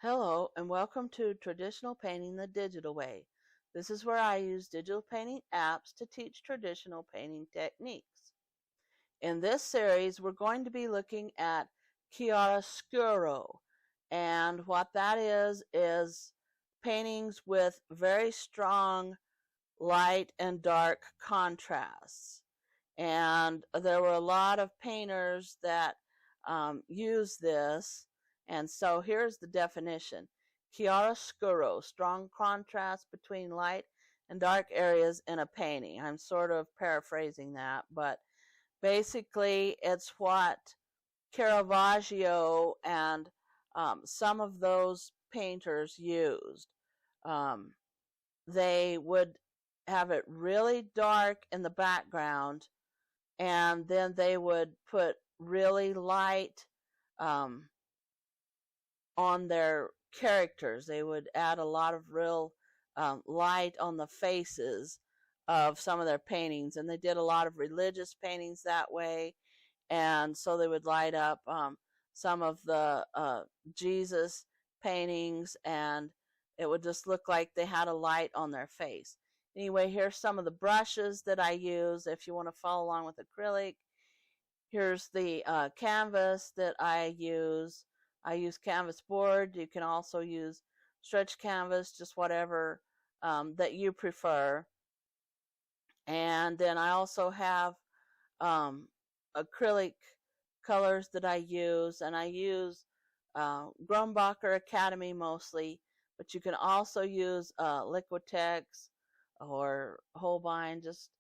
Hello and welcome to Traditional Painting the Digital Way. This is where I use digital painting apps to teach traditional painting techniques. In this series, we're going to be looking at Chiaroscuro, and what that is paintings with very strong light and dark contrasts. And there were a lot of painters that use this. And so here's the definition. Chiaroscuro, strong contrast between light and dark areas in a painting. I'm sort of paraphrasing that, but basically it's what Caravaggio and some of those painters used. Um, they would have it really dark in the background, and then they would put really light um, on their characters. They would add a lot of real light on the faces of some of their paintings, and they did a lot of religious paintings that way. And so they would light up some of the Jesus paintings, and it would just look like they had a light on their face. Anyway, here's some of the brushes that I use if you want to follow along with acrylic. Here's the canvas that I use. I use canvas board. You can also use stretch canvas, just whatever that you prefer. And then I also have acrylic colors that I use, and I use Grumbacher Academy mostly, but you can also use Liquitex or Holbein, just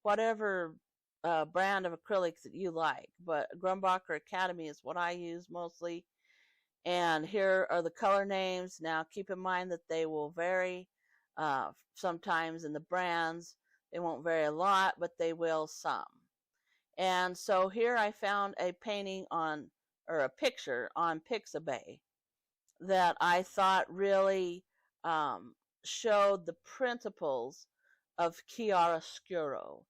whatever brand of acrylics that you like. But Grumbacher Academy is what I use mostly. And here are the color names. Now keep in mind that they will vary sometimes in the brands. They won't vary a lot, but they will some. And so here I found a painting on, or a picture on Pixabay that I thought really showed the principles of chiaroscuro.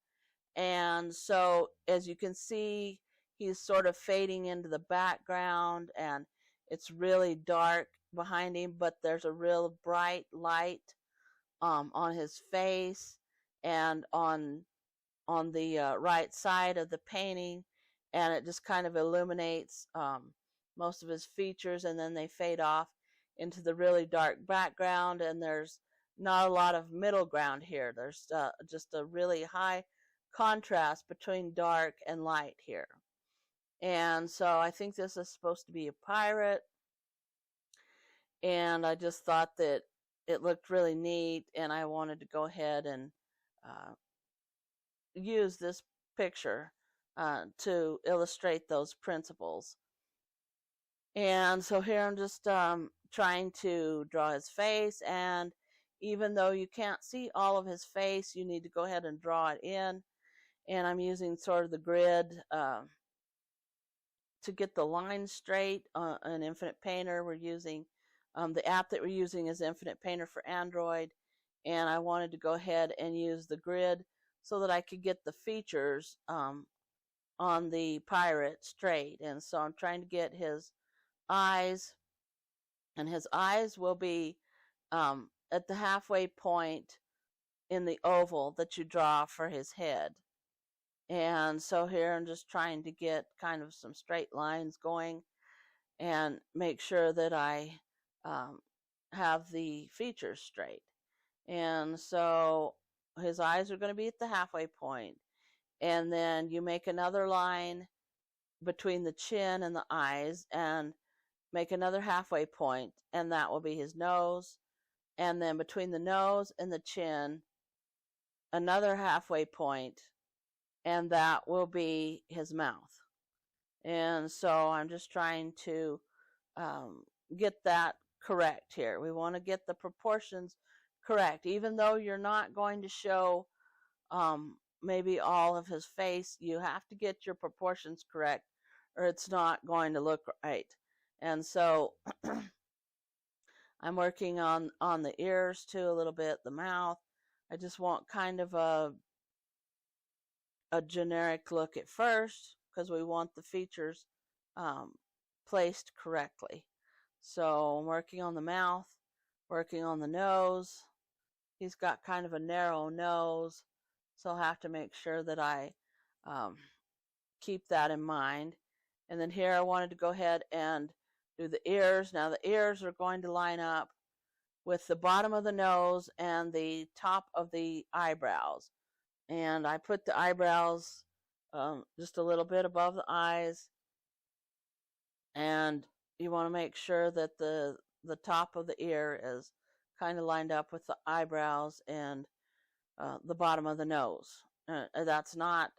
And so as you can see, he's sort of fading into the background, and it's really dark behind him, but there's a real bright light on his face and on the right side of the painting, and it just kind of illuminates most of his features, and then they fade off into the really dark background, and there's not a lot of middle ground here. There's just a really high contrast between dark and light here. And so I think this is supposed to be a pirate, and I just thought that it looked really neat, and I wanted to go ahead and use this picture to illustrate those principles. And so here I'm just trying to draw his face, and even though you can't see all of his face, you need to go ahead and draw it in. And I'm using sort of the grid to get the lines straight on Infinite Painter. We're using the app that we're using is Infinite Painter for Android, and I wanted to go ahead and use the grid so that I could get the features on the pirate straight. And so I'm trying to get his eyes, and his eyes will be at the halfway point in the oval that you draw for his head. And so here I'm just trying to get kind of some straight lines going and make sure that I have the features straight. And so his eyes are going to be at the halfway point, and then you make another line between the chin and the eyes and make another halfway point, and that will be his nose. And then between the nose and the chin, another halfway point, and that will be his mouth. And so I'm just trying to get that correct here. We want to get the proportions correct. Even though you're not going to show maybe all of his face, you have to get your proportions correct, or it's not going to look right. And so I'm working on the ears too a little bit, the mouth. I just want kind of a generic look at first, because we want the features placed correctly. So I'm working on the mouth, working on the nose. He's got kind of a narrow nose, so I'll have to make sure that I keep that in mind. And then here I wanted to go ahead and do the ears. Now the ears are going to line up with the bottom of the nose and the top of the eyebrows. And I put the eyebrows just a little bit above the eyes, and you want to make sure that the top of the ear is kind of lined up with the eyebrows and the bottom of the nose. That's not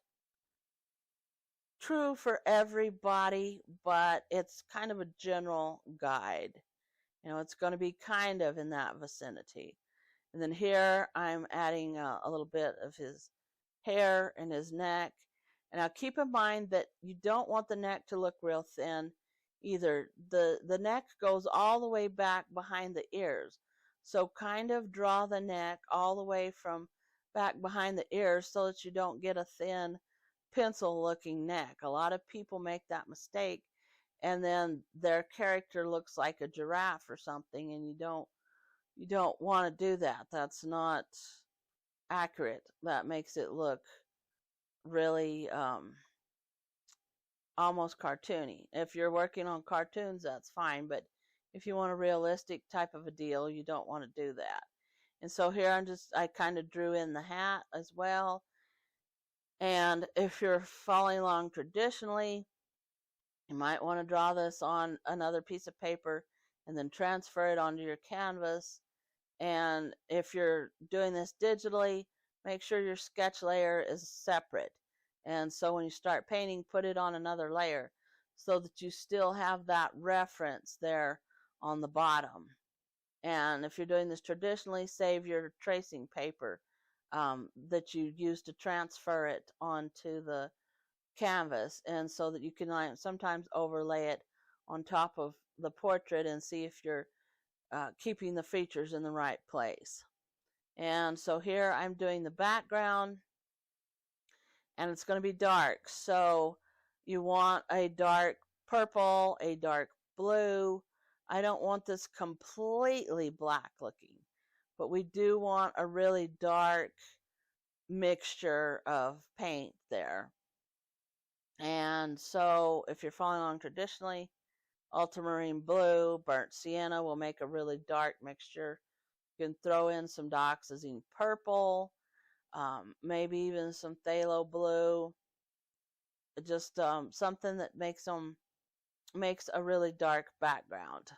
true for everybody, but it's kind of a general guide. It's going to be kind of in that vicinity. And then here I'm adding a little bit of his hair and his neck. And now keep in mind that you don't want the neck to look real thin either. The neck goes all the way back behind the ears. So kind of draw the neck all the way from back behind the ears so that you don't get a thin pencil looking neck. A lot of people make that mistake, and then their character looks like a giraffe or something, and you don't want to do that. That's not accurate. That makes it look really almost cartoony. If you're working on cartoons, that's fine, but if you want a realistic type of a deal, you don't want to do that. And so here I kind of drew in the hat as well. And if you're following along traditionally, you might want to draw this on another piece of paper and then transfer it onto your canvas. And if you're doing this digitally, make sure your sketch layer is separate. And so when you start painting, put it on another layer so that you still have that reference there on the bottom. And if you're doing this traditionally, save your tracing paper that you use to transfer it onto the canvas, and so that you can sometimes overlay it on top of the portrait and see if you're keeping the features in the right place. And so here I'm doing the background, and it's going to be dark. So you want a dark purple, a dark blue. I don't want this completely black looking, but we do want a really dark mixture of paint there. And so if you're following along traditionally, ultramarine blue, burnt sienna will make a really dark mixture. You can throw in some dioxazine purple, maybe even some phthalo blue, just something that makes a really dark background.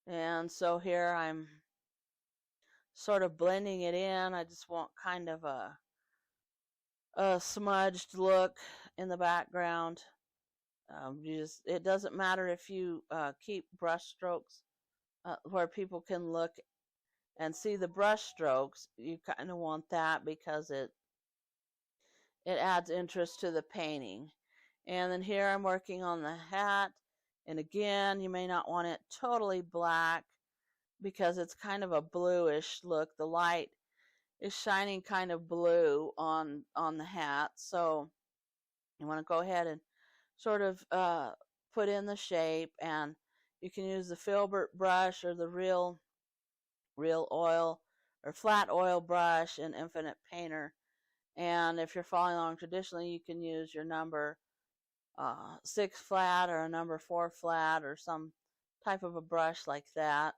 And so here I'm sort of blending it in. I just want kind of a smudged look in the background. It doesn't matter if you keep brush strokes where people can look and see the brush strokes. You kind of want that because it adds interest to the painting. And then here I'm working on the hat, and again, you may not want it totally black because it's kind of a bluish look. The light is shining kind of blue on the hat, so you want to go ahead and sort of put in the shape, and you can use the filbert brush or the real oil or flat oil brush in Infinite Painter. And if you're following along traditionally, you can use your number 6 flat or a number 4 flat or some type of a brush like that.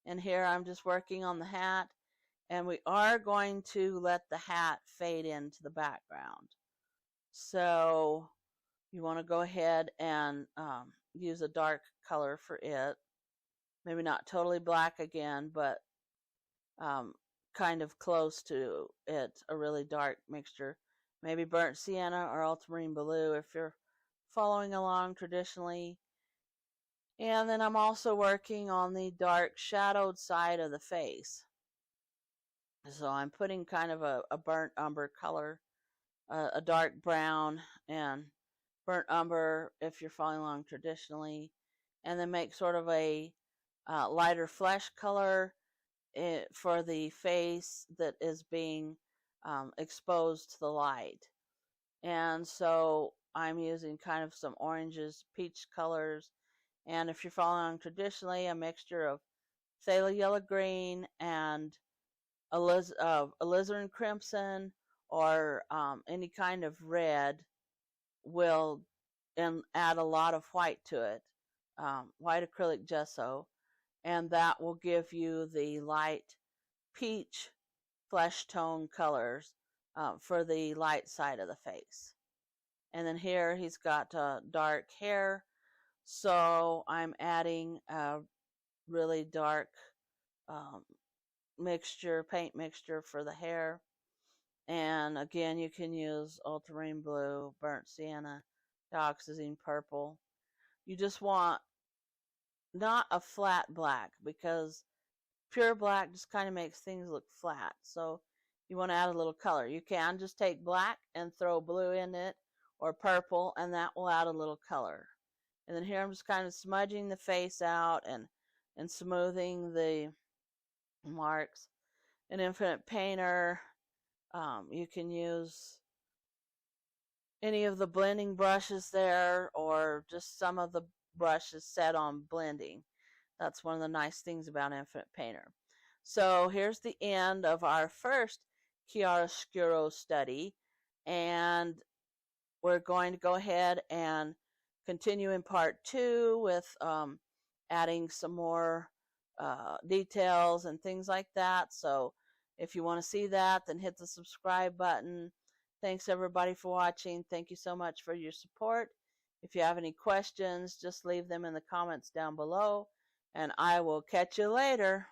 And here I'm just working on the hat, and we are going to let the hat fade into the background. So you want to go ahead and use a dark color for it. Maybe not totally black again, but kind of close to it, a really dark mixture. Maybe burnt sienna or ultramarine blue if you're following along traditionally. And then I'm also working on the dark shadowed side of the face. So I'm putting kind of a burnt umber color, a dark brown, and burnt umber if you're following along traditionally. And then make sort of a lighter flesh color for the face that is being exposed to the light. And so I'm using kind of some oranges, peach colors, And if you're following traditionally, a mixture of phthalo yellow green and alizarin crimson or any kind of red will add a lot of white to it, white acrylic gesso, and that will give you the light peach flesh tone colors for the light side of the face. And then here he's got dark hair, so I'm adding a really dark um, paint mixture for the hair. And again, you can use ultramarine blue, burnt sienna, dioxazine purple. You just want not a flat black, because pure black just kind of makes things look flat. So you want to add a little color. You can just take black and throw blue in it or purple, and that will add a little color. And then here I'm just kind of smudging the face out and smoothing the marks. An Infinite Painter, you can use any of the blending brushes there, or just some of the brushes set on blending. That's one of the nice things about Infinite Painter. So here's the end of our first Chiaroscuro study, and we're going to go ahead and continue in part 2 with adding some more details and things like that. So if you want to see that, then hit the subscribe button. Thanks everybody for watching. Thank you so much for your support. If you have any questions, just leave them in the comments down below, and I will catch you later.